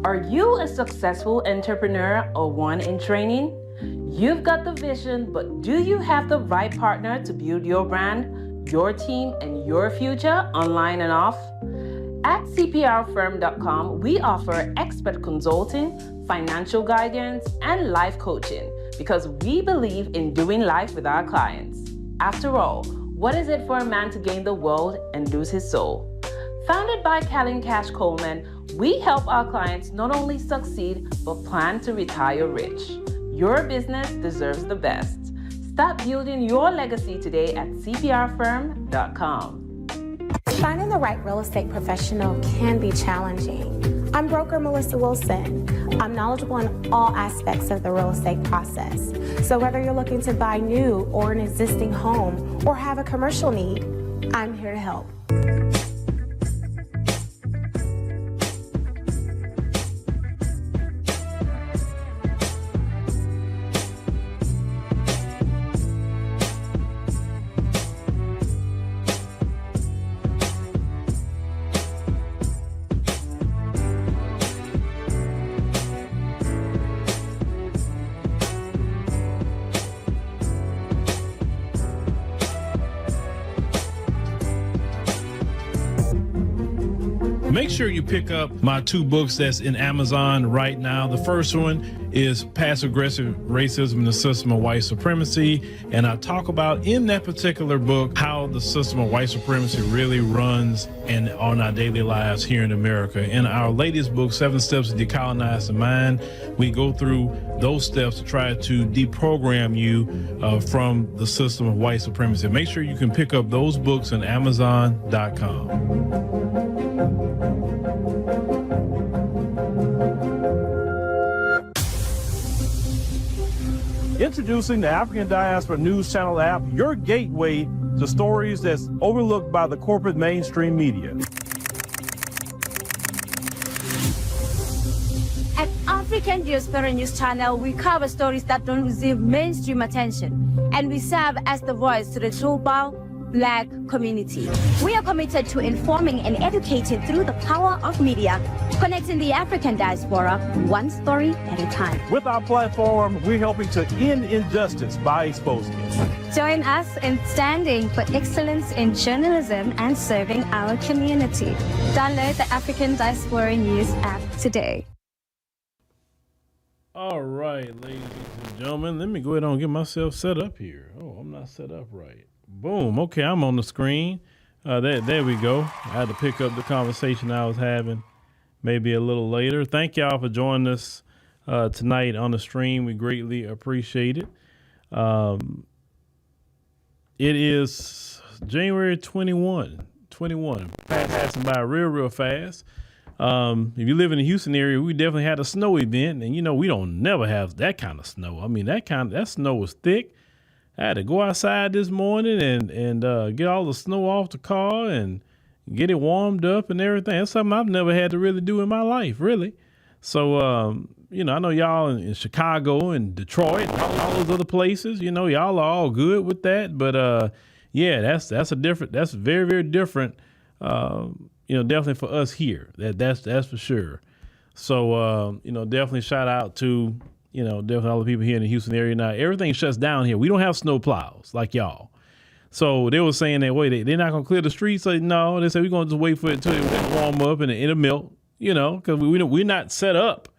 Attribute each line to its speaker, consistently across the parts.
Speaker 1: Are you a successful entrepreneur or one in training? You've got the vision, but do you have the right partner to build your brand, your team, and your future online and off? At cprfirm.com, we offer expert consulting, financial guidance, and life coaching because we believe in doing life with our clients. After all, what is it for a man to gain the world and lose his soul? Founded by Callan Cash Coleman, we help our clients not only succeed, but plan to retire rich. Your business deserves the best. Start building your legacy today at cprfirm.com.
Speaker 2: Finding the right real estate professional can be challenging. I'm broker Melissa Wilson. I'm knowledgeable in all aspects of the real estate process. So whether you're looking to buy new or an existing home or have a commercial need, I'm here to help.
Speaker 3: Make sure you pick up my 2 books that's in Amazon right now. The first one is Passive-Aggressive Racism and the System of White Supremacy. And I talk about in that particular book how the system of white supremacy really runs on our daily lives here in America. In our latest book, 7 Steps to Decolonize the Mind, we go through those steps to try to deprogram you from the system of white supremacy. Make sure you can pick up those books on Amazon.com.
Speaker 4: Introducing the African Diaspora News Channel app, your gateway to stories that's overlooked by the corporate mainstream media.
Speaker 5: At African Diaspora News Channel, we cover stories that don't receive mainstream attention, and we serve as the voice to the global Black community. We are committed to informing and educating through the power of media, connecting the African diaspora one story at a time.
Speaker 4: With our platform, we're helping to end injustice by exposing it.
Speaker 5: Join us in standing for excellence in journalism and serving our community. Download the African Diaspora News app today.
Speaker 3: All right, ladies and gentlemen, let me go ahead and get myself set up here. Oh, I'm not set up right. Boom. Okay, I'm on the screen. There we go. I had to pick up the conversation I was having maybe a little later. Thank y'all for joining us tonight on the stream. We greatly appreciate it. It is January 21. Passing by real fast. If you live in the Houston area, we definitely had a snow event, and we don't never have that kind of snow. I mean, that snow was thick. I had to go outside this morning and get all the snow off the car and get it warmed up and everything. That's something I've never had to really do in my life, really. So, I know y'all in Chicago and Detroit and all those other places, y'all are all good with that. But, yeah, that's very, very different, definitely for us here. That's for sure. So, definitely shout out to, definitely all the people here in the Houston area. Now, everything shuts down here. We don't have snow plows like y'all. So they were saying that, wait, they're not going to clear the streets? Like, no, they said we're going to just wait for it until it warm up and it'll melt, because we're not set up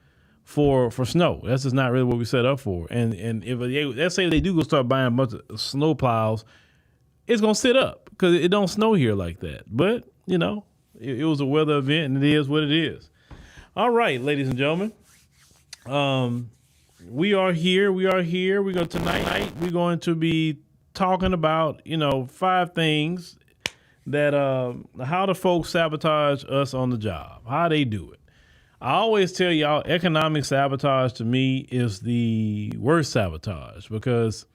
Speaker 3: for snow. That's just not really what we set up for. And if let's say they do go start buying a bunch of snow plows, it's going to sit up because it don't snow here like that. But, it was a weather event and it is what it is. All right, ladies and gentlemen. We are here. Tonight we're going to be talking about, 5 things that how the folks sabotage us on the job, how they do it. I always tell y'all economic sabotage to me is the worst sabotage because,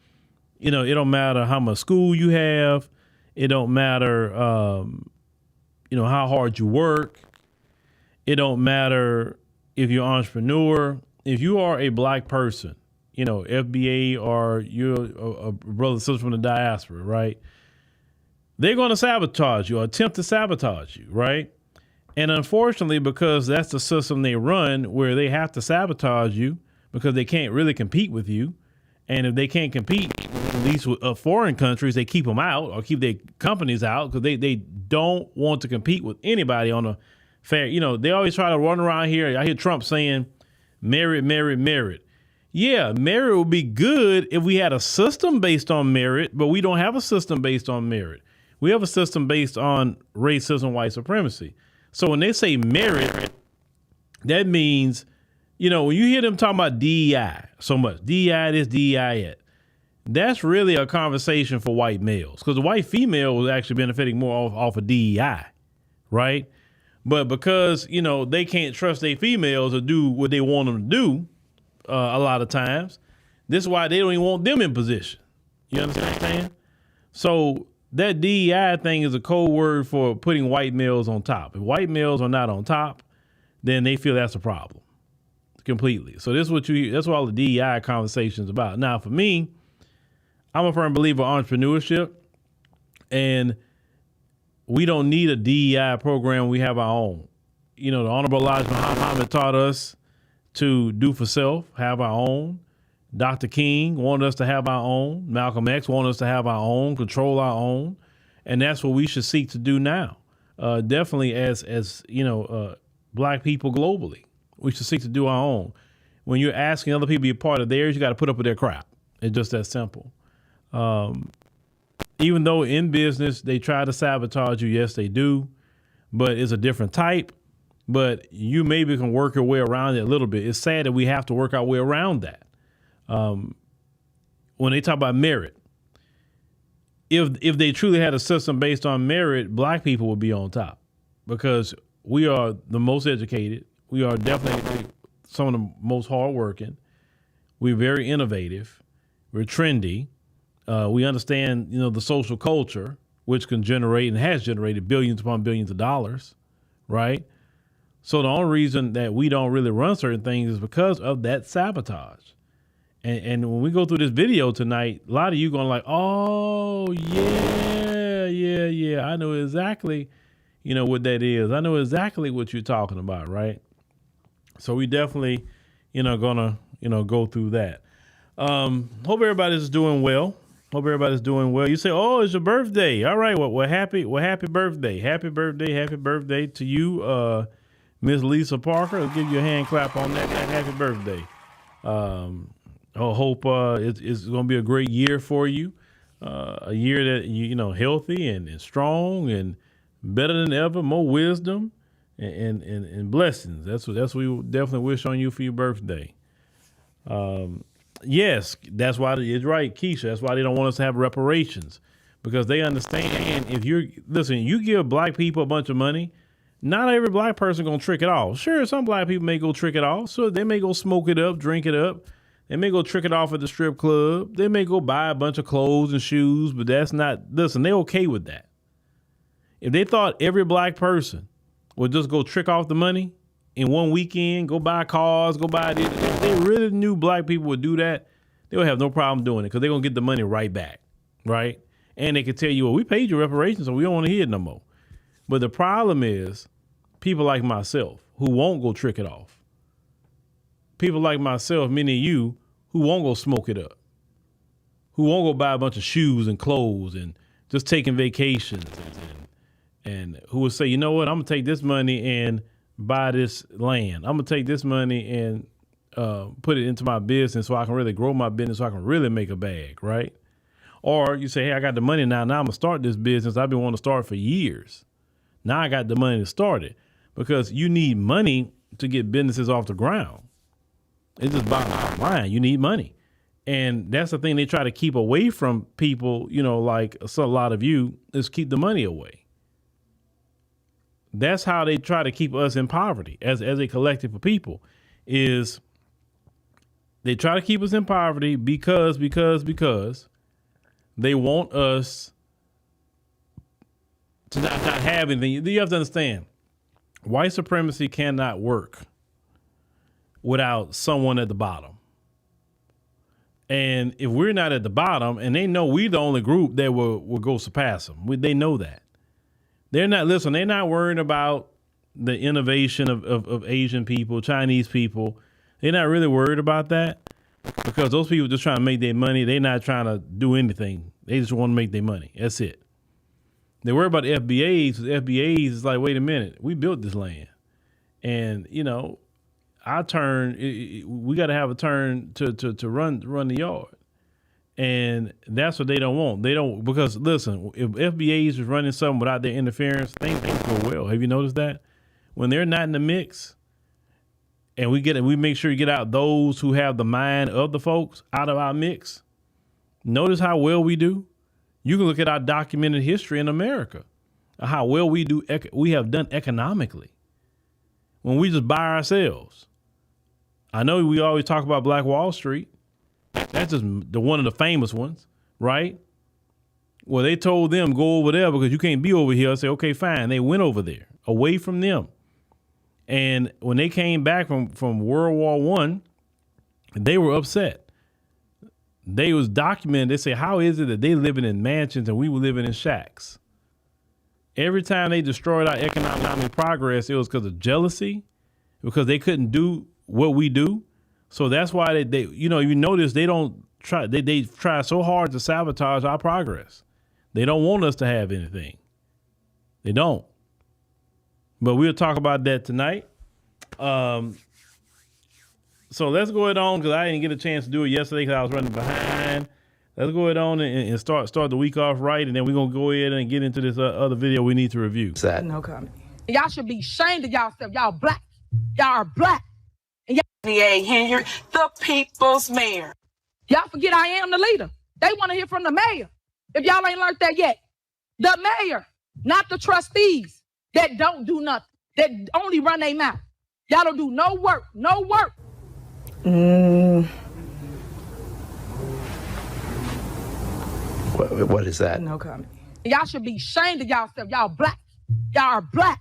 Speaker 3: it don't matter how much school you have. It don't matter, how hard you work. It don't matter if you're an entrepreneur. If you are a black person, FBA or you're a brother or sister from the diaspora, right? They're going to sabotage you or attempt to sabotage you, right? And unfortunately, because that's the system they run, where they have to sabotage you because they can't really compete with you. And if they can't compete, at least with foreign countries, they keep them out or keep their companies out because they don't want to compete with anybody on a fair. You know, they always try to run around here. I hear Trump saying, merit, merit, merit. Yeah, merit would be good if we had a system based on merit, but we don't have a system based on merit. We have a system based on racism, white supremacy. So when they say merit, that means, you know, when you hear them talking about DEI so much, DEI this, DEI that, that's really a conversation for white males because the white female was actually benefiting more off of DEI, right? But because, you know, they can't trust their females to do what they want them to do a lot of times, this is why they don't even want them in position. You understand what I'm saying? So that DEI thing is a code word for putting white males on top. If white males are not on top, then they feel that's a problem completely. So this is that's what all the DEI conversation is about. Now, for me, I'm a firm believer in entrepreneurship, and we don't need a DEI program. We have our own. You know, the Honorable Elijah Muhammad taught us to do for self, have our own. Dr. King wanted us to have our own. Malcolm X wanted us to have our own, control our own. And that's what we should seek to do now. Definitely as you know, black people globally, we should seek to do our own. When you're asking other people to be a part of theirs, you got to put up with their crap. It's just that simple. Even though in business, they try to sabotage you. Yes, they do. But it's a different type. But you maybe can work your way around it a little bit. It's sad that we have to work our way around that. When they talk about merit, if they truly had a system based on merit, black people would be on top because we are the most educated. We are definitely some of the most hardworking. We're very innovative. We're trendy. We understand, you know, the social culture, which can generate and has generated billions upon billions of dollars, right? So the only reason that we don't really run certain things is because of that sabotage. And when we go through this video tonight, a lot of you going like, oh, yeah, I know exactly, you know, what that is. I know exactly what you're talking about, right? So we definitely, you know, gonna, you know, go through that. Hope everybody's doing well. Hope everybody's doing well. You say, oh, it's your birthday. All right, well, happy birthday. Happy birthday to you, Miss Lisa Parker. I'll give you a hand clap on that. Happy birthday. I hope it's going to be a great year for you, a year that you know healthy and strong and better than ever, more wisdom and blessings. That's what we definitely wish on you for your birthday. Yes, that's why it's right, Keisha. That's why they don't want us to have reparations because they understand if you give black people a bunch of money. Not every black person gonna trick it off. Sure, some black people may go trick it off, so they may go smoke it up, drink it up. They may go trick it off at the strip club. They may go buy a bunch of clothes and shoes, but that's not, listen, they're okay with that. If they thought every black person would just go trick off the money in one weekend, go buy cars, go buy this, if they really knew black people would do that, they would have no problem doing it because they're going to get the money right back, right? And they could tell you, well, we paid you reparations, so we don't want to hear it no more. But the problem is people like myself who won't go trick it off. People like myself, many of you, who won't go smoke it up, who won't go buy a bunch of shoes and clothes and just taking vacations and who will say, you know what, I'm going to take this money and buy this land. I'm going to take this money and put it into my business so I can really grow my business, so I can really make a bag, right? Or you say, hey, I got the money now. Now I'm going to start this business I've been wanting to start for years. Now I got the money to start it because you need money to get businesses off the ground. It's just bottom line. You need money. And that's the thing they try to keep away from people, you know, like a lot of you, is keep the money away. That's how they try to keep us in poverty as a collective of people, is they try to keep us in poverty because they want us to not have anything. You have to understand, white supremacy cannot work without someone at the bottom. And if we're not at the bottom, and they know we're the only group that will go surpass them, they know that. They're not worrying about the innovation of Asian people, Chinese people. They're not really worried about that because those people just trying to make their money. They're not trying to do anything. They just want to make their money. That's it. They worry about the FBAs. The FBAs is like, wait a minute, we built this land. And, you know, our turn, we got to have a turn to run the yard. And that's what they don't want. They don't, because listen, if FBAs is running something without their interference, things go well. Have you noticed that? When they're not in the mix, and we make sure you get out those who have the mind of the folks out of our mix. Notice how well we do. You can look at our documented history in America, how well we have done economically when we just buy ourselves. I know we always talk about Black Wall Street. That's just one of the famous ones, right? Well, they told them go over there because you can't be over here. I say, okay, fine. They went over there, away from them. And when they came back from World War I, they were upset. They was documented. They say, how is it that they living in mansions and we were living in shacks? Every time they destroyed our economic progress, it was because of jealousy, because they couldn't do what we do. So that's why they you notice they don't try. They try so hard to sabotage our progress. They don't want us to have anything. They don't. But we'll talk about that tonight. So let's go ahead on, because I didn't get a chance to do it yesterday because I was running behind. Let's go ahead on and start the week off right, and then we're gonna go ahead and get into this other video we need to review.
Speaker 6: No comment. Y'all should be ashamed of y'allself. Y'all black. Y'all are black. And
Speaker 7: FBA Henry, the people's mayor.
Speaker 6: y'all forget I am the leader. They want to hear from the mayor. If y'all ain't learned that yet, the mayor, not the trustees that don't do nothing, that only run their mouth. Y'all don't do no work.
Speaker 8: What is that?
Speaker 6: No comment. Y'all should be ashamed of y'allself. Y'all black. Y'all are black.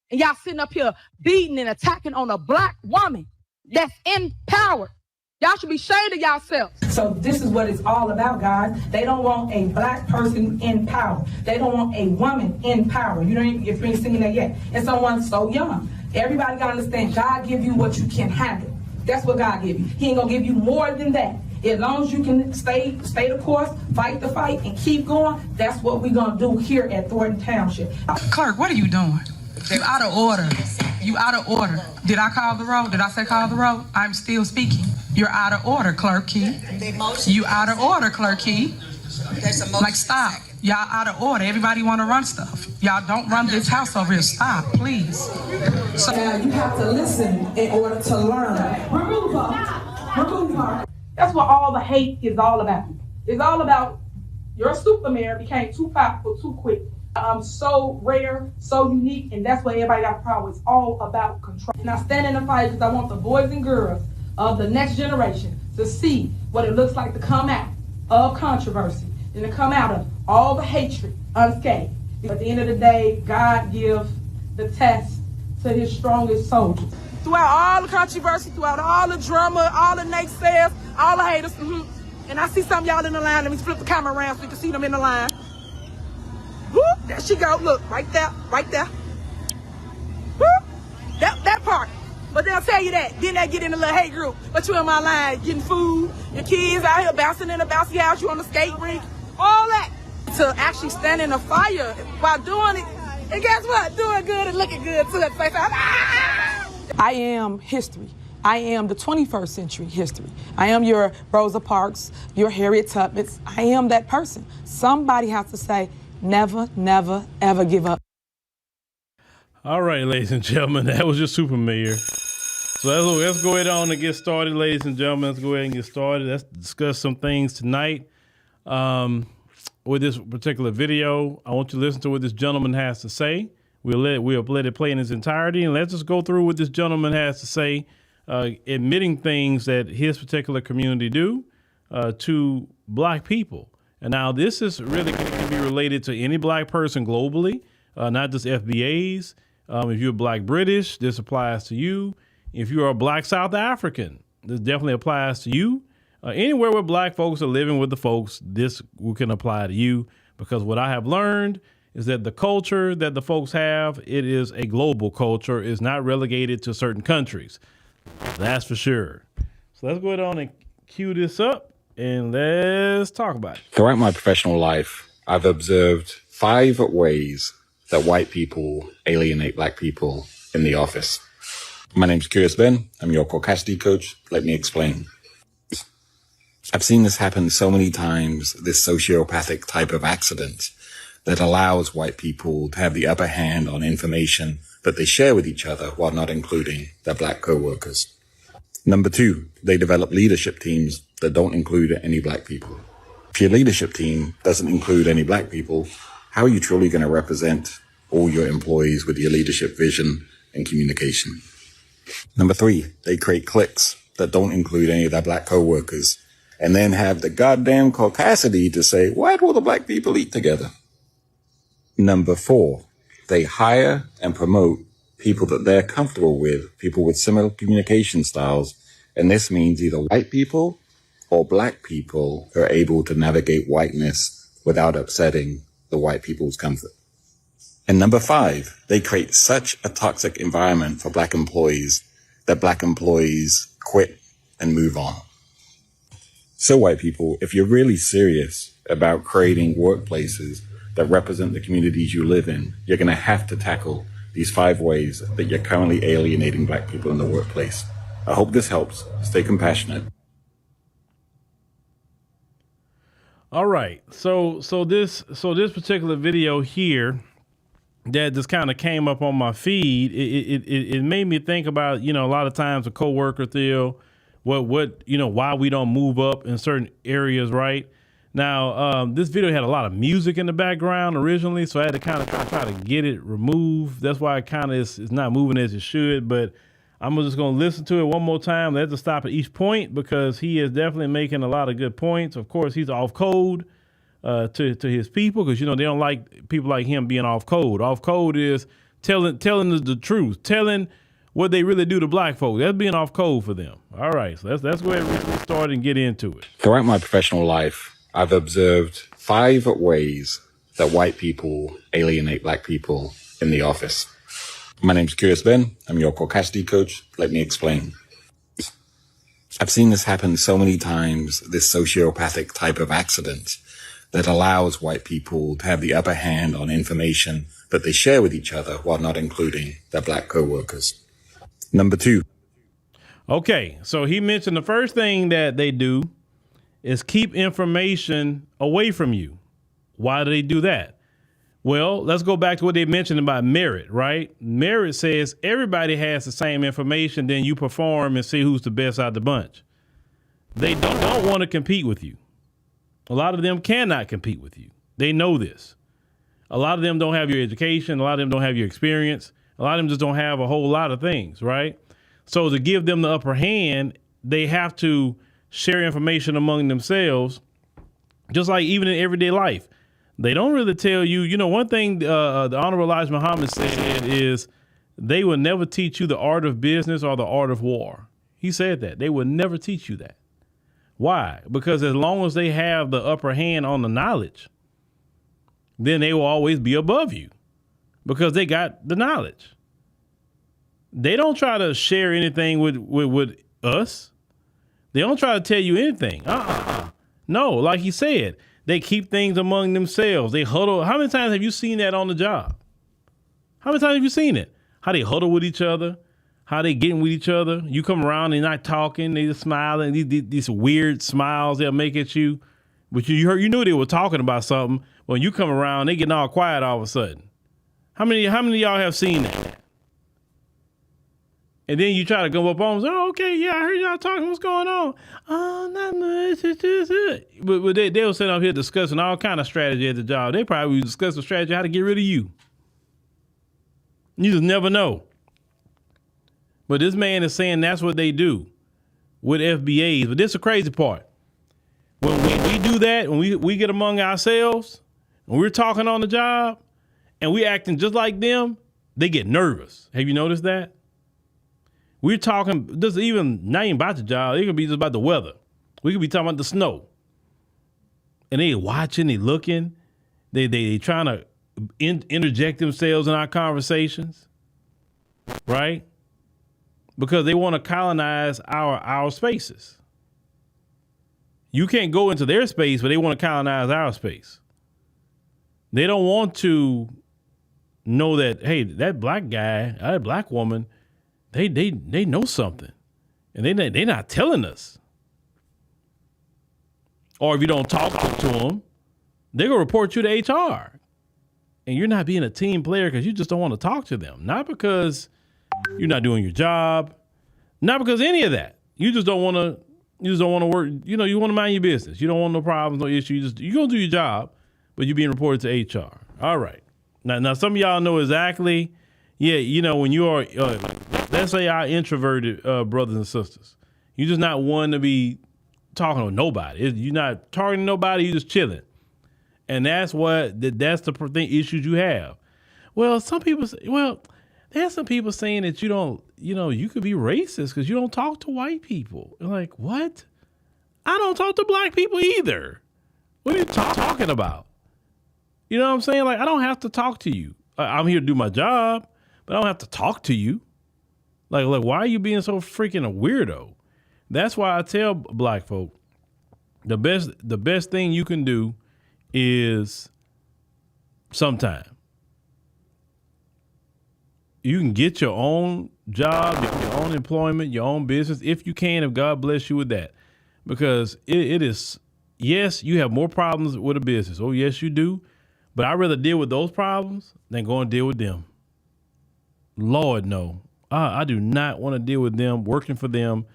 Speaker 6: And y'all sitting up here beating and attacking on a black woman that's in power. Y'all should be ashamed of yourselves.
Speaker 9: So this is what it's all about, guys. They don't want a black person in power. They don't want a woman in power. You ain't seen that yet. And someone so young. Everybody gotta understand, God give you what you can handle. That's what God give you. He ain't gonna give you more than that. As long as you can stay the course, fight the fight, and keep going, that's what we're gonna do here at Thornton Township.
Speaker 10: Clerk, what are you doing? You're out of order. You out of order. Did I call the roll? Did I say call the roll? I'm still speaking. You're out of order, Clerk Key. You out of order, Clerk Key. Like, stop. Y'all out of order. Everybody want to run stuff. Y'all don't run this house over here. Stop, please.
Speaker 9: So now you have to listen in order to learn. Remove her.
Speaker 6: That's what all the hate is all about. It's all about your super mayor became too powerful too quick. So rare, so unique, and that's what everybody got the problem. It's all about control. And I stand in the fight because I want the boys and girls of the next generation to see what it looks like to come out of controversy and to come out of all the hatred unscathed. At the end of the day, God gives the test to his strongest soldiers. Throughout all the controversy, throughout all the drama, all the naysayers, all the haters, and I see some of y'all in the line. Let me flip the camera around so you can see them in the line. Whoop, there she go. Look, right there. Whoop, that part. But they'll tell you that. Then they get in a little hate group. But you in my line getting food, your kids out here bouncing in a bouncy house, you on the skate rink, all that. To actually stand in the fire while doing it. And guess what? Doing good and looking good too at the same time. I am history. I am the 21st century history. I am your Rosa Parks, your Harriet Tubmans. I am that person. Somebody has to say, never, never, ever give up.
Speaker 3: All right, ladies and gentlemen, that was your super mayor. So let's go ahead on and get started, ladies and gentlemen. Let's go ahead and get started. Let's discuss some things tonight. With this particular video, I want you to listen to what this gentleman has to say. We'll let it play in its entirety, and let's just go through what this gentleman has to say, admitting things that his particular community do to black people. And now this is really going to be related to any black person globally, not just FBAs. If you're black British, this applies to you. If you're a black South African, this definitely applies to you. Anywhere where black folks are living with the folks, this can apply to you, because what I have learned is that the culture that the folks have, it is a global culture. It's not relegated to certain countries. That's for sure. So let's go ahead on and cue this up and let's talk about it.
Speaker 8: Throughout my professional life, I've observed 5 ways that white people alienate black people in the office. My name's Curious Ben. I'm your Toxicity coach. Let me explain. I've seen this happen so many times, this sociopathic type of accident that allows white people to have the upper hand on information that they share with each other while not including their black co-workers. Number 2, they develop leadership teams that don't include any black people. If your leadership team doesn't include any black people, how are you truly going to represent all your employees with your leadership vision and communication? Number 3, they create cliques that don't include any of their black co-workers and then have the goddamn caucasity to say, why do all the black people eat together? Number 4, they hire and promote people that they're comfortable with, people with similar communication styles. And this means either white people or black people are able to navigate whiteness without upsetting the white people's comfort. And number 5, they create such a toxic environment for black employees that black employees quit and move on. So white people, if you're really serious about creating workplaces that represent the communities you live in, you're going to have to tackle these 5 ways that you're currently alienating black people in the workplace. I hope this helps. Stay compassionate.
Speaker 3: All right. So this particular video here that just kind of came up on my feed, it made me think about, a lot of times a coworker, Theo, why we don't move up in certain areas, right? Now, this video had a lot of music in the background originally, so I had to kind of try to get it removed. That's why it kind of is not moving as it should, but I'm just going to listen to it one more time. I have to stop at each point because he is definitely making a lot of good points. Of course, he's off code to his people because, they don't like people like him being off code. Off code is telling the truth, telling what they really do to black folks. That's being off code for them. All right, so let's go ahead and start and get into it.
Speaker 8: Throughout my professional life, I've observed 5 ways that white people alienate black people in the office. My name's Curious Ben. I'm your Toxicity coach. Let me explain. I've seen this happen so many times, this sociopathic type of accident that allows white people to have the upper hand on information that they share with each other while not including their black co-workers. Number 2.
Speaker 3: Okay, so he mentioned the first thing that they do is keep information away from you. Why do they do that? Well, let's go back to what they mentioned about merit, right? Merit says everybody has the same information, then you perform and see who's the best out of the bunch. They don't want to compete with you. A lot of them cannot compete with you. They know this. A lot of them don't have your education. A lot of them don't have your experience. A lot of them just don't have a whole lot of things, right? So to give them the upper hand, they have to share information among themselves, just like even in everyday life. They don't really tell you, one thing the Honorable Elijah Muhammad said is they will never teach you the art of business or the art of war. He said that. They will never teach you that. Why? Because as long as they have the upper hand on the knowledge, then they will always be above you because they got the knowledge. They don't try to share anything with us. They don't try to tell you anything. No, like he said, they keep things among themselves. They huddle. How many times have you seen that on the job? How many times have you seen it? How they huddle with each other, how they getting with each other. You come around, they're not talking, they just smiling. These weird smiles they'll make at you. But you knew they were talking about something. When you come around, they getting all quiet all of a sudden. How many of y'all have seen that? And then you try to go up on them and say, oh, okay, yeah, I heard y'all talking. What's going on? Oh, not much. It's just it. But they'll sit up here discussing all kind of strategy at the job. They probably discuss a strategy how to get rid of you. You just never know. But this man is saying that's what they do with FBAs. But this is the crazy part. When we do that, when we get among ourselves, when we're talking on the job, and we acting just like them, they get nervous. Have you noticed that? We're talking, this even not even about the job. It could be just about the weather. We could be talking about the snow. And they watching, they looking, they trying to interject themselves in our conversations, right? Because they want to colonize our spaces. You can't go into their space, but they want to colonize our space. They don't want to know that, hey, that black guy, that black woman, they know something, and they're not telling us. Or if you don't talk to them, they're gonna report you to HR, and you're not being a team player because you just don't want to talk to them, not because you're not doing your job, not because any of that. You just don't want to. You just don't want to work. You want to mind your business. You don't want no problems, no issues. You're gonna do your job, but you're being reported to HR. All right. Now some of y'all know exactly. Yeah, when you are, let's say our introverted brothers and sisters, you're just not one to be talking to nobody. You're not talking to nobody. You're just chilling, and that's the issues you have. Well, there's some people saying that you don't, you could be racist because you don't talk to white people. Like, what? I don't talk to black people either. What are you talking about? You know what I'm saying? Like, I don't have to talk to you. I'm here to do my job, but I don't have to talk to you. Like, why are you being so freaking a weirdo? That's why I tell black folk, the best thing you can do is sometime. You can get your own job, your own employment, your own business, if you can, if God bless you with that. Because it is, yes, you have more problems with a business. Oh, yes, you do. But I'd rather deal with those problems than go and deal with them. Lord, no. I do not want to deal with them, working for them,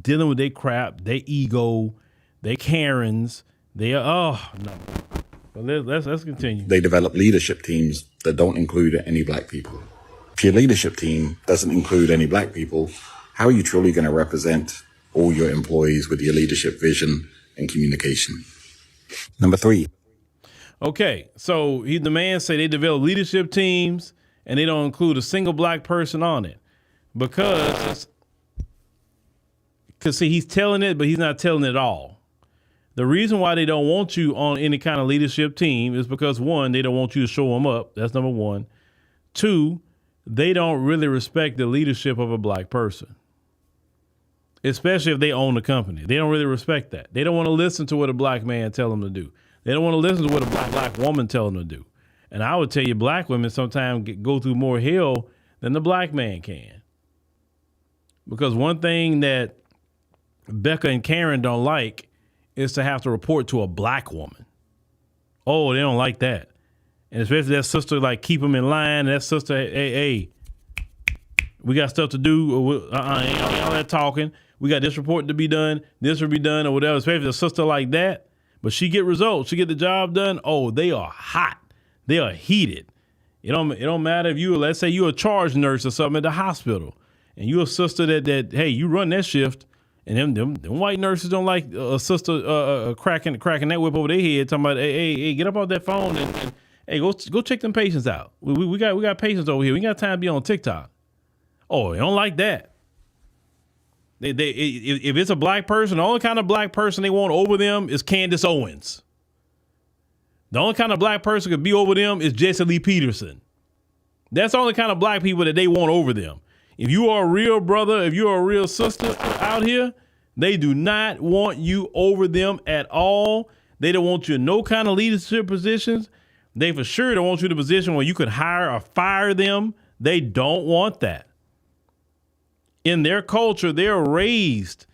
Speaker 3: dealing with their crap, their ego, their Karens. No. But let's continue.
Speaker 8: They develop leadership teams that don't include any black people. If your leadership team doesn't include any black people, how are you truly going to represent all your employees with your leadership vision and communication? Number 3.
Speaker 3: Okay, so the man say they develop leadership teams and they don't include a single black person on it because see, he's telling it, but he's not telling it all. The reason why they don't want you on any kind of leadership team is because, 1, they don't want you to show them up. That's number 1. 2, they don't really respect the leadership of a black person, especially if they own the company. They don't really respect that. They don't want to listen to what a black man tell them to do. They don't want to listen to what a black woman tell them to do. And I would tell you, black women sometimes go through more hell than the black man can. Because one thing that Becca and Karen don't like is to have to report to a black woman. Oh, they don't like that. And especially that sister, like, keep them in line. That sister, hey, we got stuff to do. Ain't all that talking. We got this report to be done. This will be done or whatever. Especially a sister like that. But she get results. She get the job done. Oh, they are hot. They are heated. It don't matter if let's say you're a charge nurse or something at the hospital, and you're a sister that hey, you run that shift, and them white nurses don't like a sister cracking that whip over their head, talking about hey, get up off that phone and hey, go check them patients out. We got patients over here. We ain't got time to be on TikTok. Oh, they don't like that. If it's a black person, the only kind of black person they want over them is Candace Owens. The only kind of black person could be over them is Jesse Lee Peterson. That's the only kind of black people that they want over them. If you are a real brother, if you're a real sister out here, they do not want you over them at all. They don't want you in no kind of leadership positions. They for sure don't want you in a position where you could hire or fire them. They don't want that. In their culture, they're raised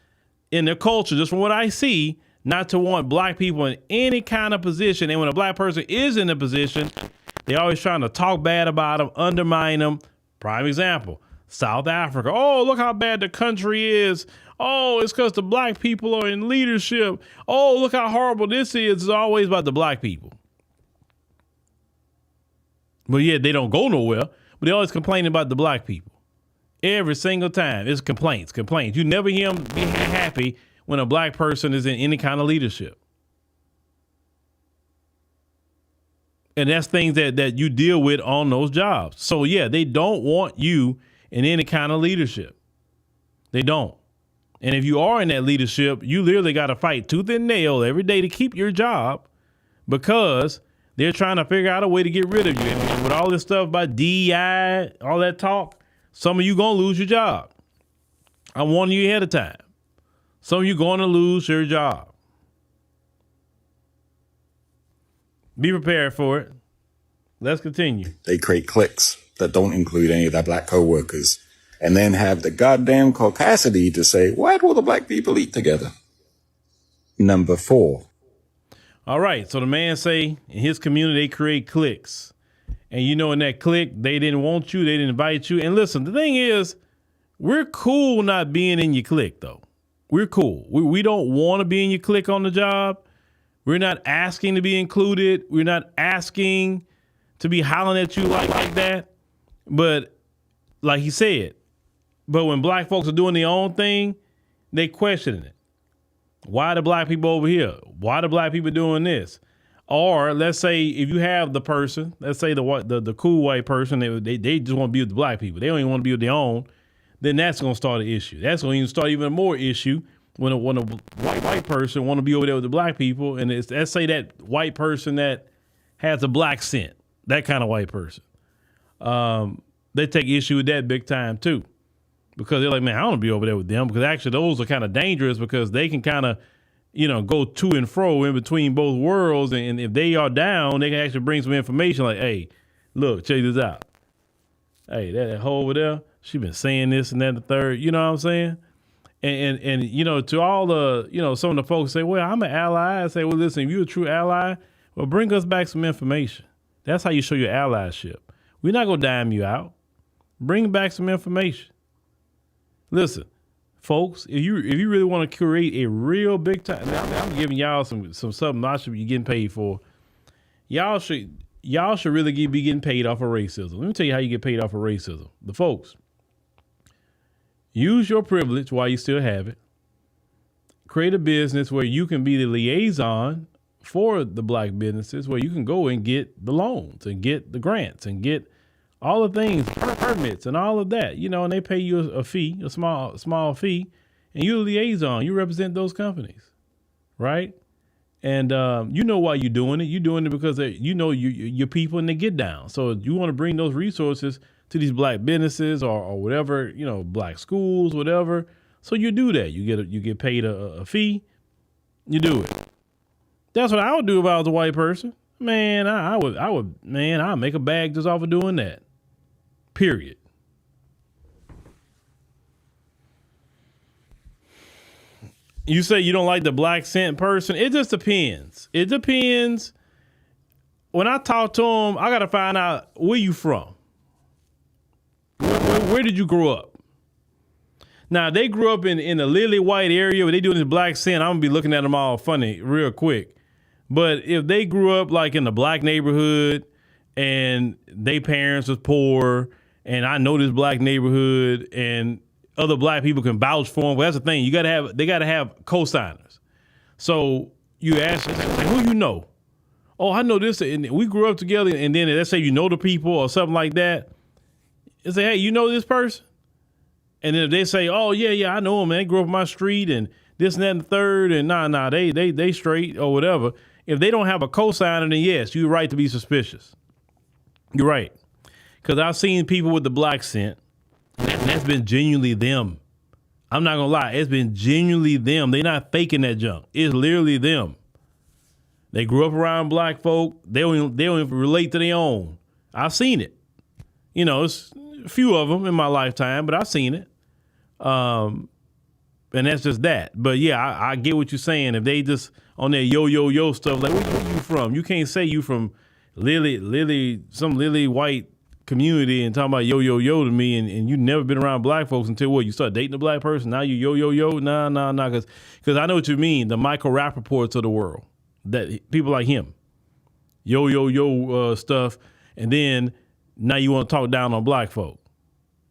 Speaker 3: in their culture, just from what I see, not to want black people in any kind of position. And when a black person is in a position, they're always trying to talk bad about them, undermine them. Prime example, South Africa. Oh, look how bad the country is. Oh, it's because the black people are in leadership. Oh, look how horrible this is. It's always about the black people. But yeah, they don't go nowhere, but they always complain about the black people. Every single time, it's complaints. You never hear them be happy when a black person is in any kind of leadership. And that's things that you deal with on those jobs. So yeah, they don't want you in any kind of leadership. They don't. And if you are in that leadership, you literally got to fight tooth and nail every day to keep your job because They're trying to figure out a way to get rid of you. And with all this stuff about DEI, all that talk, some of you going to lose your job. I'm warning you ahead of time. Some of you going to lose your job. Be prepared for it. Let's continue.
Speaker 8: They create cliques that don't include any of their black co-workers and then have the goddamn caucasity to say, why do all the black people eat together? Number 4.
Speaker 3: All right. So the man say in his community, they create cliques. And you know, in that clique, they didn't want you. They didn't invite you. And listen, the thing is, we're cool not being in your clique, though. We're cool. We don't want to be in your clique on the job. We're not asking to be included. We're not asking to be hollering at you like that. But like he said, but when black folks are doing their own thing, they questioning it. Why the black people over here? Why the black people doing this? Or let's say if you have the person, let's say the cool white person, they just want to be with the black people. They don't even want to be with their own. Then that's going to start an issue. That's going to start even more issue when a white person want to be over there with the black people. And let's say that white person that has a black scent, that kind of white person. They take issue with that big time too, because they're like, man, I don't want to be over there with them, because actually those are kind of dangerous because they can kind of, go to and fro in between both worlds. And if they are down, they can actually bring some information like, hey, look, check this out. Hey, that hoe over there, she been saying this and that and the third, you know what I'm saying? And to all the, some of the folks say, well, I'm an ally. I say, well, listen, if you're a true ally, well, bring us back some information. That's how you show your allyship. We're not going to dime you out. Bring back some information. Listen, folks, if you really want to create a real big time, I'm giving y'all some something I should be getting paid for. Y'all should really be getting paid off of racism. Let me tell you how you get paid off of racism. The folks, use your privilege while you still have it. Create a business where you can be the liaison for the black businesses, where you can go and get the loans and get the grants and get all the things, permits and all of that, and they pay you a fee, a small fee, and you're a liaison. You represent those companies, right? And why you're doing it. You're doing it because your people and they get down. So you want to bring those resources to these black businesses or whatever, black schools, whatever. So you do that. You get paid a fee. You do it. That's what I would do if I was a white person. Man, I'd make a bag just off of doing that. Period. You say you don't like the black scent person. It just depends. It depends. When I talk to them, I got to find out where you from. Where did you grow up? Now, they grew up in the lily white area where they doing this black scent. I'm going to be looking at them all funny real quick. But if they grew up like in the black neighborhood and their parents was poor and I know this black neighborhood and other black people can vouch for them, well, that's the thing. They got to have co-signers. So you ask, like, who you know? Oh, I know this. And we grew up together. And then let's say you know the people or something like that. And say, hey, you know this person? And then if they say, oh, yeah, I know them, man. They grew up on my street and this and that and the third. And they straight or whatever. If they don't have a cosigner, then yes, you're right to be suspicious. You're right. Because I've seen people with the black scent, and that's been genuinely them. I'm not going to lie. It's been genuinely them. They're not faking that junk. It's literally them. They grew up around black folk. They don't even relate to their own. I've seen it. It's a few of them in my lifetime, but I've seen it. And that's just that. But yeah, I get what you're saying. If they just on their yo stuff, like where you from? You can't say you from some lily white community and talking about yo to me, and you never been around black folks until what? You start dating a black person, now you yo. Nah, because I know what you mean. The Michael Rappaports of the world, that people like him, yo stuff, and then now you want to talk down on black folk.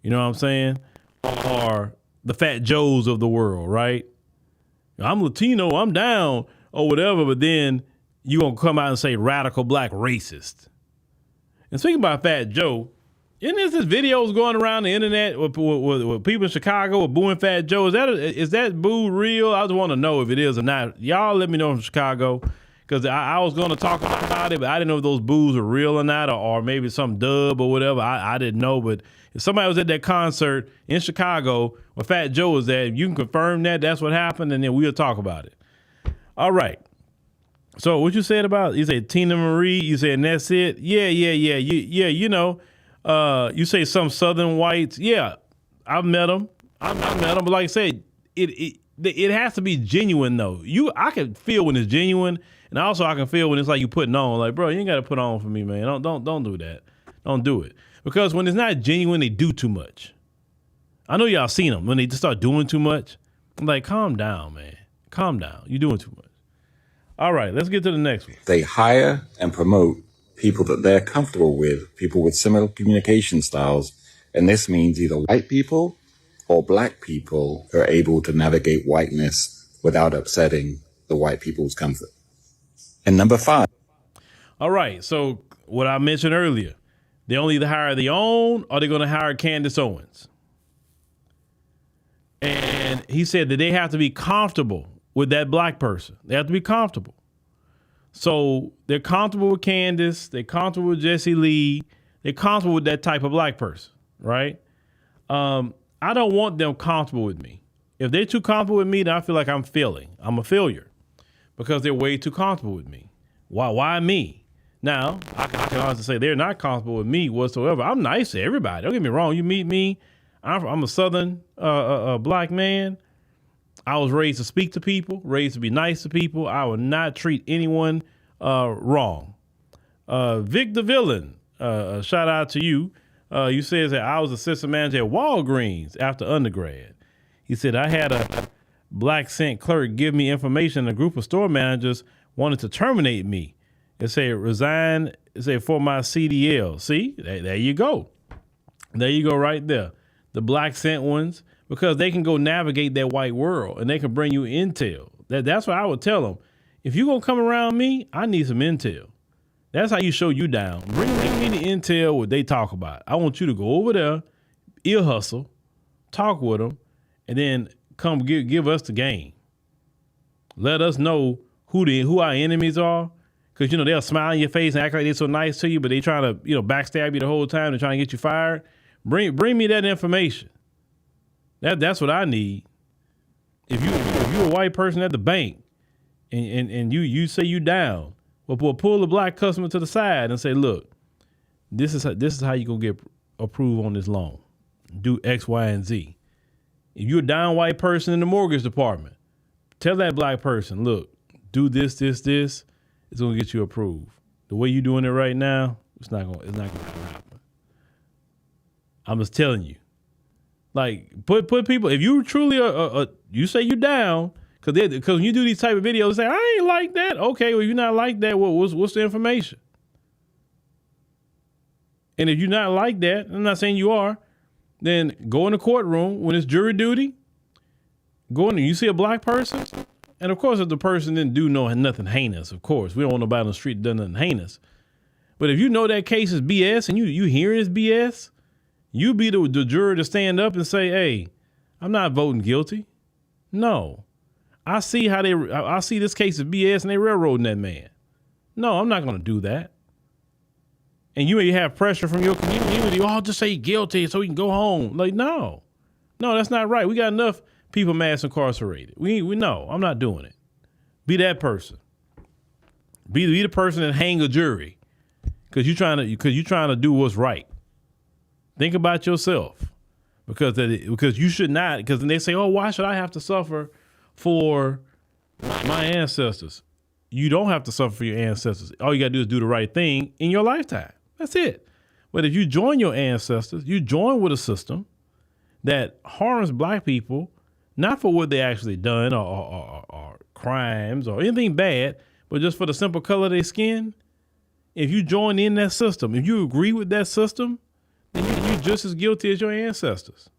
Speaker 3: You know what I'm saying? Or the Fat Joes of the world, right? I'm Latino, I'm down, or whatever, but then you gonna come out and say radical black racist. And speaking about Fat Joe, isn't this videos going around the internet with people in Chicago with booing Fat Joe? Is that boo real? I just want to know if it is or not. Y'all let me know from Chicago, because I was going to talk about it, but I didn't know if those boos were real or not, or maybe some dub or whatever. I didn't know, but if somebody was at that concert in Chicago where Fat Joe was at, if you can confirm that that's what happened, and then we'll talk about it. All right. So what you said about, you said Tina Marie, you said, and that's it? Yeah. You know, you say some Southern whites. Yeah, I've met them. I've met them. But like I said, it has to be genuine, though. I can feel when it's genuine, and also I can feel when it's like you putting on. Like, bro, you ain't got to put on for me, man. Don't do that. Don't do it. Because when it's not genuine, they do too much. I know y'all seen them when they just start doing too much. I'm like, calm down, man. Calm down. You're doing too much. All right, let's get to the next one.
Speaker 8: They hire and promote people that they're comfortable with, people with similar communication styles. And this means either white people or black people who are able to navigate whiteness without upsetting the white people's comfort. And number 5.
Speaker 3: All right, so what I mentioned earlier, they only either hire their own or they're going to hire Candace Owens. And he said that they have to be comfortable with that black person. They have to be comfortable. So they're comfortable with Candace. They're comfortable with Jesse Lee. They're comfortable with that type of black person, right? I don't want them comfortable with me. If they're too comfortable with me, then I feel like I'm failing. I'm a failure because they're way too comfortable with me. Why me? Now, I can honestly say they're not comfortable with me whatsoever. I'm nice to everybody. Don't get me wrong. You meet me. I'm a Southern black man. I was raised to speak to people, raised to be nice to people. I will not treat anyone wrong. Vic the Villain, shout out to you. You said that I was assistant manager at Walgreens after undergrad. He said I had a black scent clerk give me information. A group of store managers wanted to terminate me. It said resign. It said for my CDL. See, there you go. There you go right there. The black scent ones. Because they can go navigate that white world and they can bring you intel. That's what I would tell them. If you're going to come around me, I need some intel. That's how you show you down. Bring me the intel what they talk about. I want you to go over there, ear hustle, talk with them, and then come give us the game. Let us know who our enemies are. Because, you know, they'll smile in your face and act like they're so nice to you, but they trying to, you know, backstab you the whole time. They're trying to get you fired. Bring me that information. That's what I need. If you're a white person at the bank and you say you down, well, pull the black customer to the side and say, look, this is how you gonna get approved on this loan. Do X, Y, and Z. If you're a down white person in the mortgage department, tell that black person, look, do this. It's gonna get you approved. The way you're doing it right now, it's not gonna happen. I'm just telling you. Like, put people, if you truly you say you down, because when you do these type of videos, say, I ain't like that. Okay, well, you're not like that. What's the information? And if you're not like that, I'm not saying you are, then go in the courtroom when it's jury duty. Go in there, you see a black person. And of course, if the person didn't do nothing heinous, of course. We don't want nobody on the street that done nothing heinous. But if you know that case is BS and you hearing it's BS, you be the juror to stand up and say, hey, I'm not voting guilty. No. I see this case is BS and they railroading that man. No, I'm not going to do that. And you may have pressure from your community. Oh, just say guilty so we can go home. Like, no, that's not right. We got enough people mass incarcerated. We know. I'm not doing it. Be that person. Be the person that hang a jury because you're trying to do what's right. Think about yourself because you should not, because then they say, oh, why should I have to suffer for my ancestors? You don't have to suffer for your ancestors. All you got to do is do the right thing in your lifetime. That's it. But if you join your ancestors, you join with a system that harms black people, not for what they actually done or crimes or anything bad, but just for the simple color of their skin. If you join in that system, if you agree with that system, then you're just as guilty as your ancestors.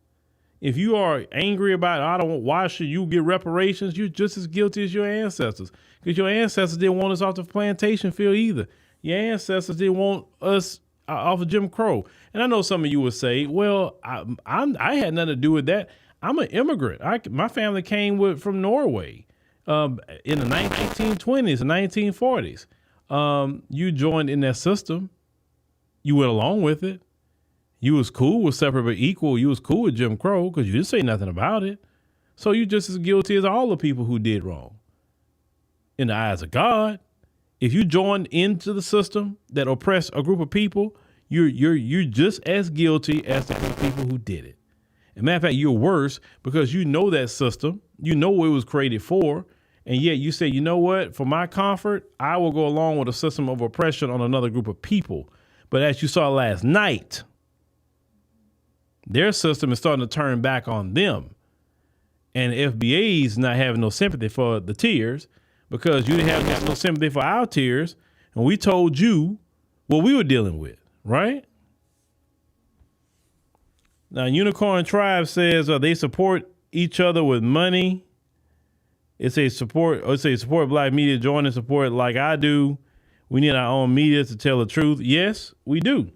Speaker 3: If you are angry about, why should you get reparations? You're just as guilty as your ancestors. Because your ancestors didn't want us off the plantation field either. Your ancestors didn't want us off of Jim Crow. And I know some of you would say, well, I had nothing to do with that. I'm an immigrant. My family came from Norway. in the 1920s and 1940s. You joined in that system. You went along with it. You was cool with separate but equal. You was cool with Jim Crow because you didn't say nothing about it. So you're just as guilty as all the people who did wrong. In the eyes of God, if you joined into the system that oppressed a group of people, you're just as guilty as the group of people who did it. As a matter of fact, you're worse because you know that system. You know what it was created for. And yet you say, you know what? For my comfort, I will go along with a system of oppression on another group of people. But as you saw last night, their system is starting to turn back on them. And FBAs not having no sympathy for the tears because you didn't have no sympathy for our tears. And we told you what we were dealing with, right? Now, Unicorn Tribe says they support each other with money. It's a support black media, join and support like I do. We need our own media to tell the truth. Yes, we do.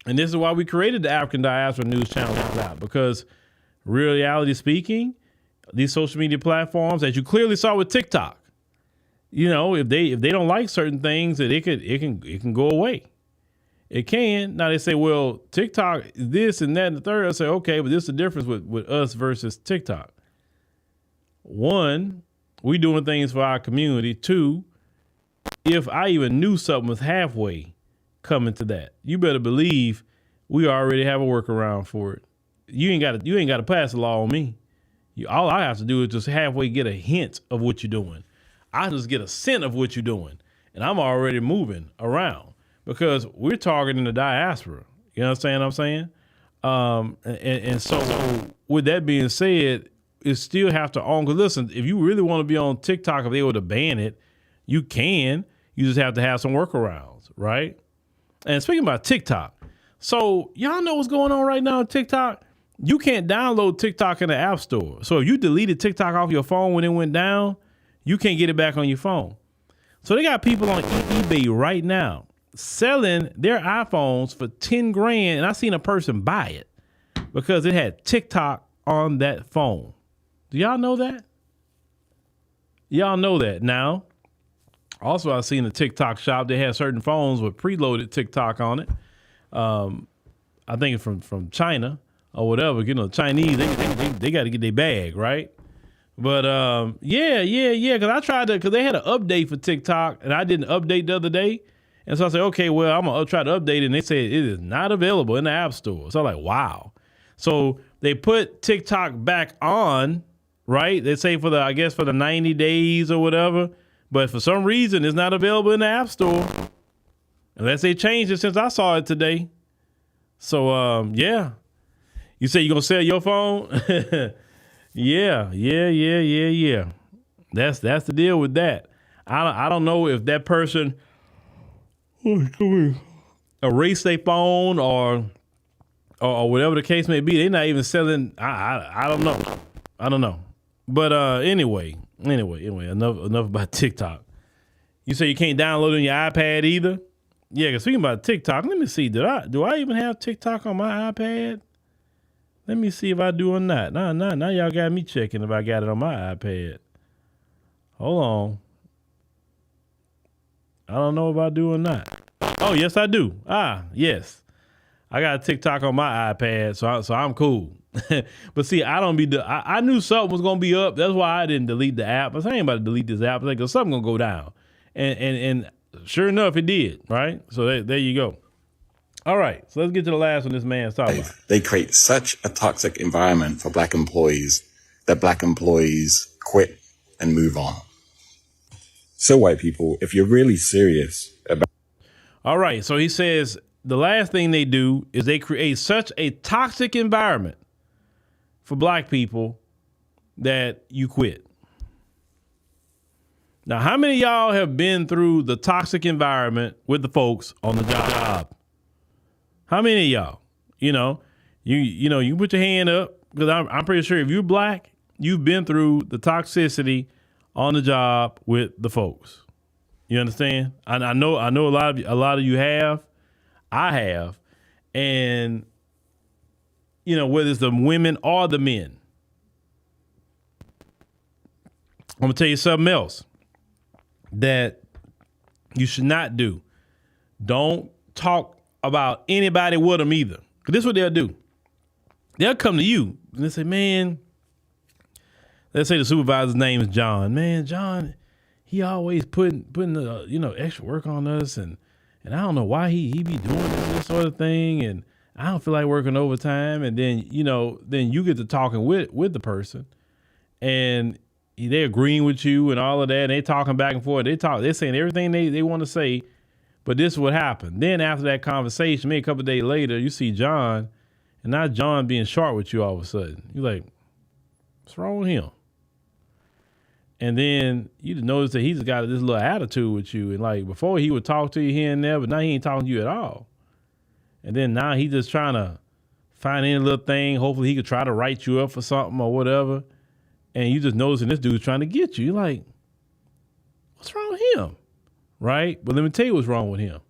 Speaker 3: And this is why we created the African Diaspora News Channel out, because reality speaking, these social media platforms, as you clearly saw with TikTok, you know, if they don't like certain things, that it can go away. It can. Now they say, well, TikTok, this and that and the third. I say, okay, but this is the difference with us versus TikTok. One, we doing things for our community. Two, if I even knew something was halfway coming to that, you better believe we already have a workaround for it. You ain't got to pass the law on me. All I have to do is just halfway get a hint of what you're doing. I just get a scent of what you're doing, and I'm already moving around because we're targeting the diaspora. You understand what I'm saying? And so with that being said, it still have to own. Because listen, if you really want to be on TikTok, if they were to ban it, you can. You just have to have some workarounds, right? And speaking about TikTok, so y'all know what's going on right now on TikTok? You can't download TikTok in the App Store. So if you deleted TikTok off your phone when it went down, you can't get it back on your phone. So they got people on eBay right now selling their iPhones for 10 grand. And I seen a person buy it because it had TikTok on that phone. Do y'all know that? Y'all know that. Now, also I seen a TikTok shop. They had certain phones with preloaded TikTok on it. I think it's from China or whatever. You know, Chinese, they got to get their bag, right? But yeah. Because I tried to, because they had an update for TikTok and I didn't update the other day. And so I said, okay, well, I'm going to try to update it. And they said it is not available in the App Store. So I'm like, wow. So they put TikTok back on, right? They say for the 90 days or whatever. But for some reason, it's not available in the App Store. Unless they changed it since I saw it today. So, yeah. You say you're going to sell your phone? Yeah. That's the deal with that. I don't know if that person erased their phone or whatever the case may be. They're not even selling. I don't know. But anyway, enough about TikTok. You say you can't download it on your iPad either? Yeah, because speaking about TikTok, let me see. Do I even have TikTok on my iPad? Let me see if I do or not. Now y'all got me checking if I got it on my iPad. Hold on. I don't know if I do or not. Oh, yes, I do. Yes. I got a TikTok on my iPad, so I'm cool. But see, I knew something was going to be up. That's why I didn't delete the app. I was ain't about to delete this app because something going to go down. And sure enough, it did, right? So there you go. All right, so let's get to the last one this man's talking about.
Speaker 8: They create such a toxic environment for black employees that black employees quit and move on. So white people, if you're really serious about...
Speaker 3: All right, so he says the last thing they do is they create such a toxic environment for black people that you quit. Now, how many of y'all have been through the toxic environment with the folks on the job? How many of y'all? You know, you put your hand up because I'm pretty sure if you're black, you've been through the toxicity on the job with the folks. You understand? I know a lot of you have. I have, and whether it's the women or the men. I'm going to tell you something else that you should not do. Don't talk about anybody with them either. Because this is what they'll do. They'll come to you and they say, man, let's say the supervisor's name is John. Man, John, he always putting the, extra work on us. And I don't know why he be doing this sort of thing. And I don't feel like working overtime. And then, then you get to talking with the person and they're agreeing with you and all of that. And they talking back and forth. They're saying everything they want to say. But this is what happened. Then after that conversation, maybe a couple of days later, you see John, and not John being short with you all of a sudden. You're like, what's wrong with him? And then you just notice that he's got this little attitude with you. And like before he would talk to you here and there, but now he ain't talking to you at all. And then now he's just trying to find any little thing. Hopefully he could try to write you up for something or whatever. And you just noticing this dude's trying to get you. You're like, what's wrong with him? Right? But let me tell you what's wrong with him.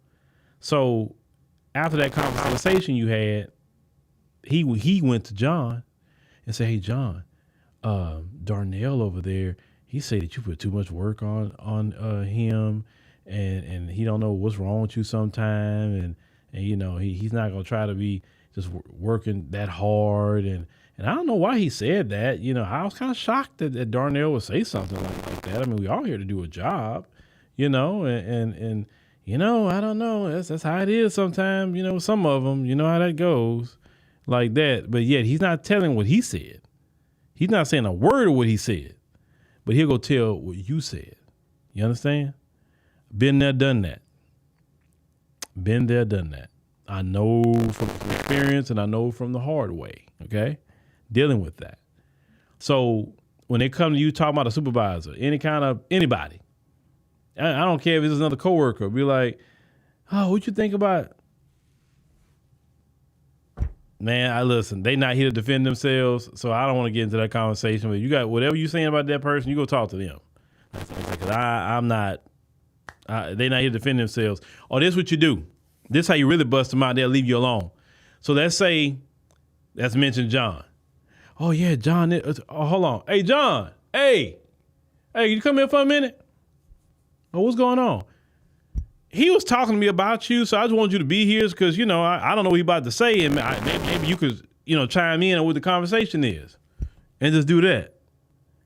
Speaker 3: So after that conversation you had, he went to John and said, hey, John, Darnell over there, he said that you put too much work on him and he don't know what's wrong with you sometime. And he's not going to try to be just working that hard. And I don't know why he said that. I was kind of shocked that Darnell would say something like that. I mean, we all here to do a job. And I don't know. That's how it is sometimes, some of them, how that goes like that. But yet he's not telling what he said. He's not saying a word of what he said, but he'll go tell what you said. You understand? Been there, done that. Been there, done that. I know from experience and I know from the hard way. Okay. Dealing with that. So when they come to you talking about a supervisor, anybody, I don't care if it's another coworker. Be like, oh, what you think about? Man, listen. They not here to defend themselves, so I don't want to get into that conversation. But you got whatever you saying about that person, you go talk to them. Because I'm not. They not here to defend themselves. Or this what you do. This how you really bust them out. They'll leave you alone. So let's mention John. Oh yeah, John. Hold on. Hey, John. Hey, you come here for a minute. Oh, what's going on? He was talking to me about you, so I just wanted you to be here because, I don't know what he's about to say, and maybe you could, chime in on what the conversation is and just do that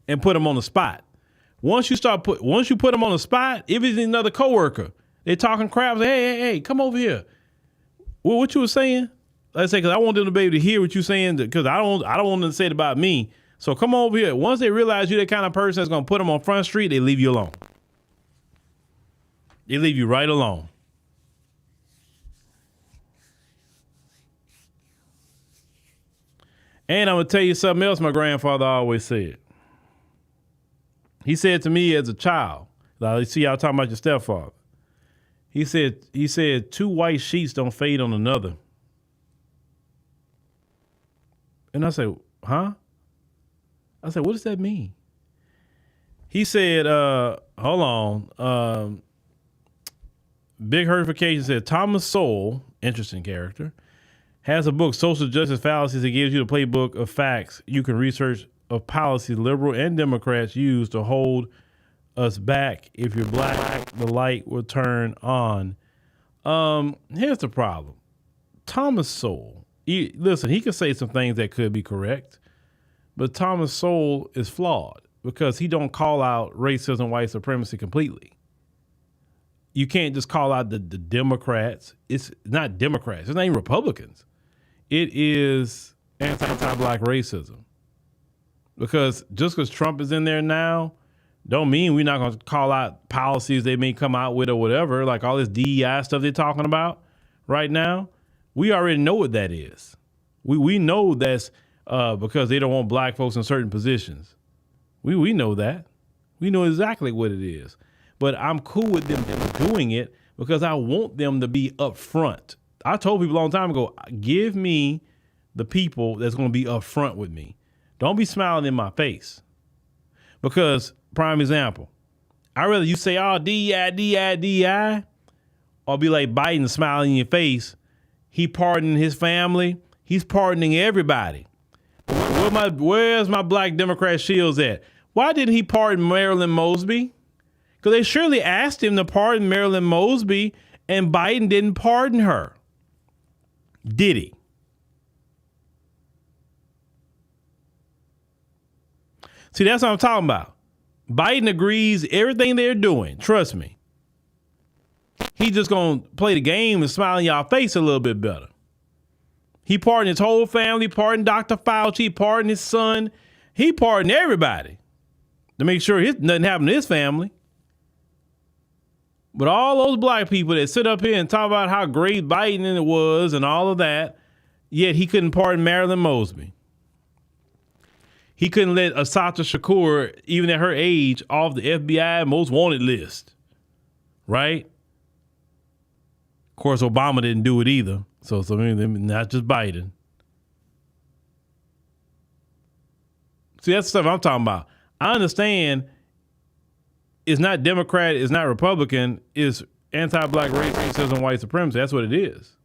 Speaker 3: and put him on the spot. Once you put him on the spot, if it's another coworker, they're talking crap, say, hey, come over here. Well, what you were saying? Let's say, because I want them to be able to hear what you're saying because I don't want them to say it about me. So come over here. Once they realize you're the kind of person that's going to put them on Front Street, they leave you alone. They leave you right alone. And I'm going to tell you something else my grandfather always said. He said to me as a child, I see y'all talking about your stepfather. He said, 2 white sheets don't fade on another. And I said, huh? I said, what does that mean? He said, hold on. Big Hurtification said Thomas Sowell, interesting character, has a book, Social Justice Fallacies. It gives you the playbook of facts you can research of policies liberal and Democrats use to hold us back. If you're black, the light will turn on. Here's the problem. Thomas Sowell, he can say some things that could be correct, but Thomas Sowell is flawed because he don't call out racism, white supremacy completely. You can't just call out the Democrats. It's not Democrats. It's not even Republicans. It is anti-black racism. Because just because Trump is in there now, don't mean we're not going to call out policies they may come out with or whatever, like all this DEI stuff they're talking about right now. We already know what that is. We know that's because they don't want black folks in certain positions. We know that. We know exactly what it is. But I'm cool with them doing it because I want them to be upfront. I told people a long time ago, give me the people that's going to be upfront with me. Don't be smiling in my face. Because, prime example, I'd rather you say, oh, DEI, or be like Biden smiling in your face. He pardoning his family. He's pardoning everybody. Where's my black Democrat shields at? Why didn't he pardon Marilyn Mosby? Because they surely asked him to pardon Marilyn Mosby, and Biden didn't pardon her. Did he? See, that's what I'm talking about. Biden agrees everything they're doing. Trust me. He just going to play the game and smile in y'all face a little bit better. He pardoned his whole family, pardoned Dr. Fauci, pardoned his son. He pardoned everybody to make sure nothing happened to his family. But all those black people that sit up here and talk about how great Biden it was and all of that, yet he couldn't pardon Marilyn Mosby. He couldn't let Assata Shakur, even at her age, off the FBI most wanted list. Right? Of course, Obama didn't do it either. So not just Biden. See, that's the stuff I'm talking about. I understand it's not Democrat, it's not Republican, it's anti-black racism, white supremacy. That's what it is.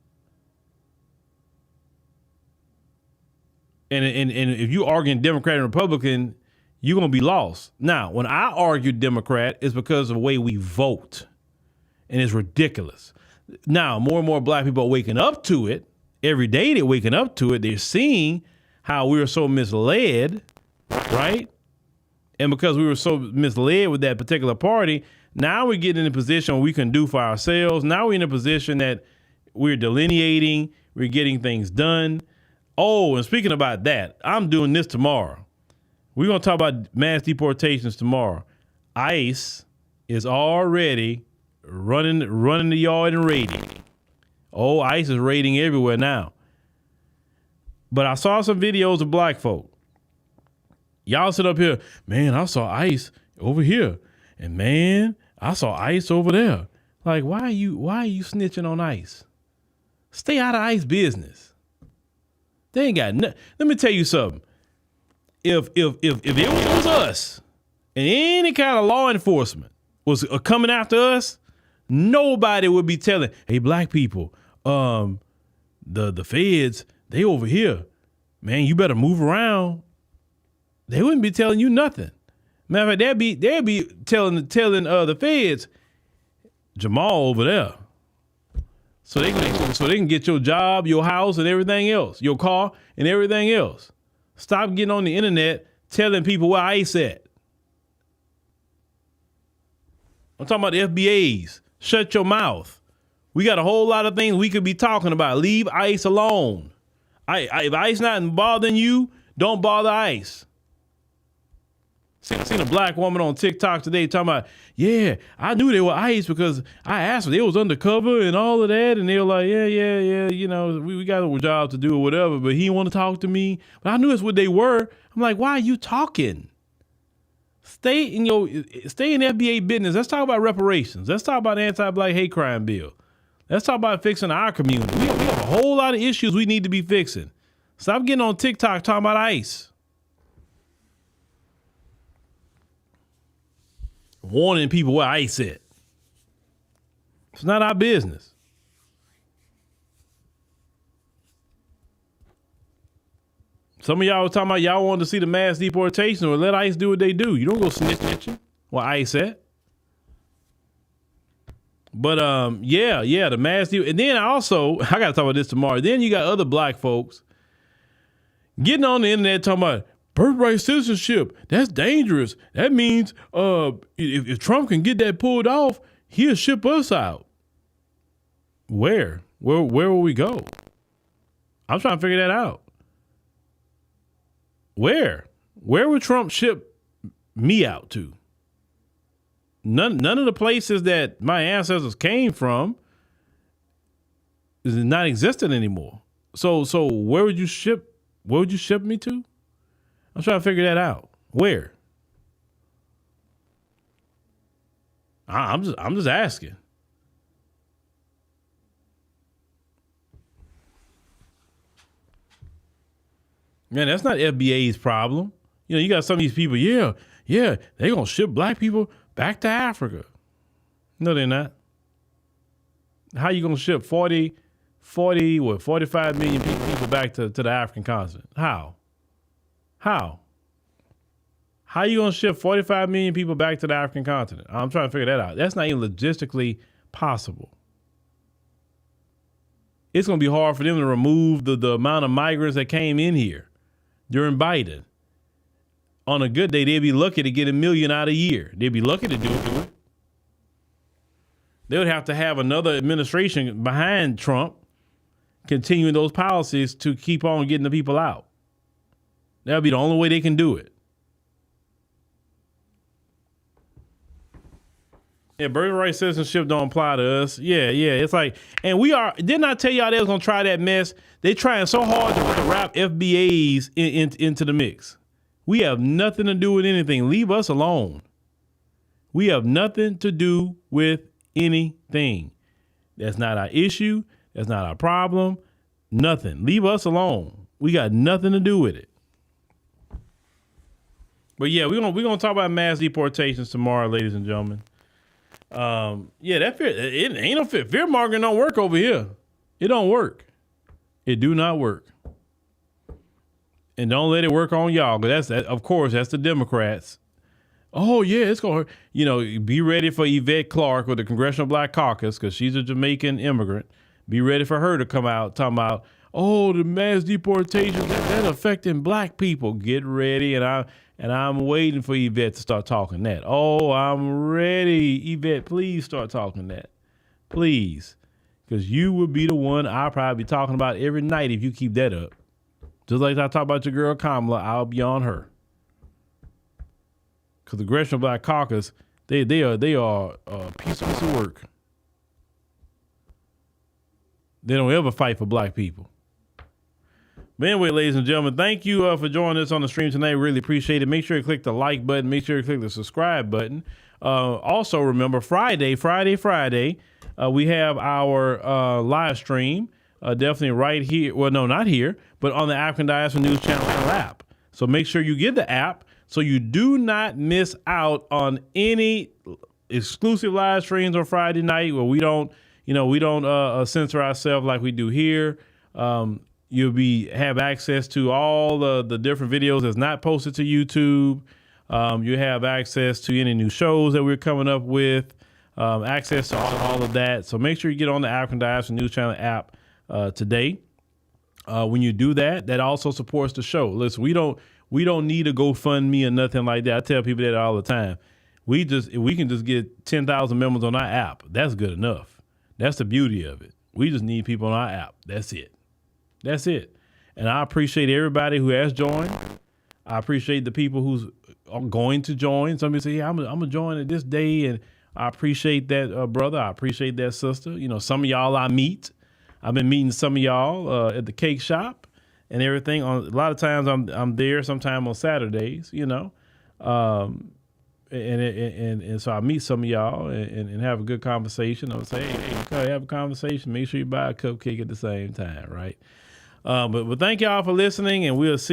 Speaker 3: And if you arguing Democrat and Republican, you're going to be lost. Now, when I argue Democrat, it's because of the way we vote. And it's ridiculous. Now, more and more black people are waking up to it. Every day they're waking up to it. They're seeing how we were so misled, right? And because we were so misled with that particular party, now we're getting in a position where we can do for ourselves. Now we're in a position that we're delineating, we're getting things done. Oh, and speaking about that, I'm doing this tomorrow. We're going to talk about mass deportations tomorrow. ICE is already running the yard and raiding. Oh, ICE is raiding everywhere now. But I saw some videos of black folk. Y'all sit up here, man, I saw ICE over here. And man, I saw ICE over there. Like, why are you snitching on ICE? Stay out of ICE business. They ain't got nothing. Let me tell you something. If it was us and any kind of law enforcement was coming after us, nobody would be telling, hey, black people, the feds, they over here. Man, you better move around. They wouldn't be telling you nothing. Matter of fact, they'd be telling the feds, Jamal over there. So they can get your job, your house, and everything else, your car and everything else. Stop getting on the internet telling people where ICE at. I'm talking about the FBAs. Shut your mouth. We got a whole lot of things we could be talking about. Leave ICE alone. If ICE not bothering you, don't bother ICE. Seen a black woman on TikTok today talking about, yeah, I knew they were ICE because I asked them. They was undercover and all of that. And they were like, yeah, you know, we got a job to do or whatever. But he didn't want to talk to me. But I knew that's what they were. I'm like, why are you talking? Stay in FBA business. Let's talk about reparations. Let's talk about the anti-black hate crime bill. Let's talk about fixing our community. We have a whole lot of issues we need to be fixing. Stop getting on TikTok talking about ICE. Warning people where ICE at. It's not our business. Some of y'all were talking about y'all wanted to see the mass deportation, or let ICE do what they do. You don't go snitching where ICE at. But the mass deal. And then I got to talk about this tomorrow. Then you got other black folks getting on the internet talking about birthright citizenship. That's dangerous. That means if Trump can get that pulled off, he'll ship us out. Where will we go? I'm trying to figure that out. Where would Trump ship me out to? None of the places that my ancestors came from is not existent anymore. So where would you ship me to? I'm trying to figure that out. Where? I'm just asking. Man, that's not FBA's problem. You know, you got some of these people, yeah, they're going to ship black people back to Africa. No, they're not. How you going to ship 45 million people back to the African continent? How? How you going to ship 45 million people back to the African continent? I'm trying to figure that out. That's not even logistically possible. It's going to be hard for them to remove the amount of migrants that came in here during Biden. On a good day, they'd be lucky to get 1 million out a year. They'd be lucky to do it. They would have to have another administration behind Trump continuing those policies to keep on getting the people out. That would be the only way they can do it. Yeah, birthright citizenship don't apply to us. Yeah. It's like, and didn't I tell y'all they was going to try that mess? They trying so hard to wrap FBAs into the mix. We have nothing to do with anything. Leave us alone. We have nothing to do with anything. That's not our issue. That's not our problem. Nothing. Leave us alone. We got nothing to do with it. But yeah, we're gonna talk about mass deportations tomorrow, ladies and gentlemen. That fear, it ain't no fear mongering don't work over here. It don't work. It do not work. And don't let it work on y'all, because of course, that's the Democrats. Oh, yeah, it's going to, be ready for Yvette Clarke with the Congressional Black Caucus, because she's a Jamaican immigrant. Be ready for her to come out talking about, the mass deportation, that affecting black people. Get ready, and I'm waiting for Yvette to start talking that. Oh, I'm ready. Yvette, please start talking that. Please. Because you will be the one I'll probably be talking about every night if you keep that up. Just like I talk about your girl Kamala, I'll be on her. Because the Congressional Black Caucus, they are a piece of work. They don't ever fight for black people. But anyway, ladies and gentlemen, thank you for joining us on the stream tonight. Really appreciate it. Make sure you click the like button. Make sure you click the subscribe button. Also, remember, Friday, we have our live stream. Definitely right here. Well, no, not here, but on the African Diaspora News Channel app. So make sure you get the app so you do not miss out on any exclusive live streams on Friday night where we don't censor ourselves like we do here. You'll have access to all the different videos that's not posted to YouTube. You have access to any new shows that we're coming up with, access to all of that. So make sure you get on the African Diaspora News Channel app today. When you do that, that also supports the show. Listen, we don't need a GoFundMe or nothing like that. I tell people that all the time. If we can just get 10,000 members on our app, that's good enough. That's the beauty of it. We just need people on our app. That's it. And I appreciate everybody who has joined. I appreciate the people who's going to join. Somebody say, I'm gonna join at this day, and I appreciate that brother. I appreciate that sister. Some of y'all I meet. I've been meeting some of y'all at the cake shop and everything. A lot of times I'm there. Sometimes on Saturdays, and so I meet some of y'all and have a good conversation. I'll say, hey, have a conversation. Make sure you buy a cupcake at the same time, right? But thank y'all for listening, and we'll see you.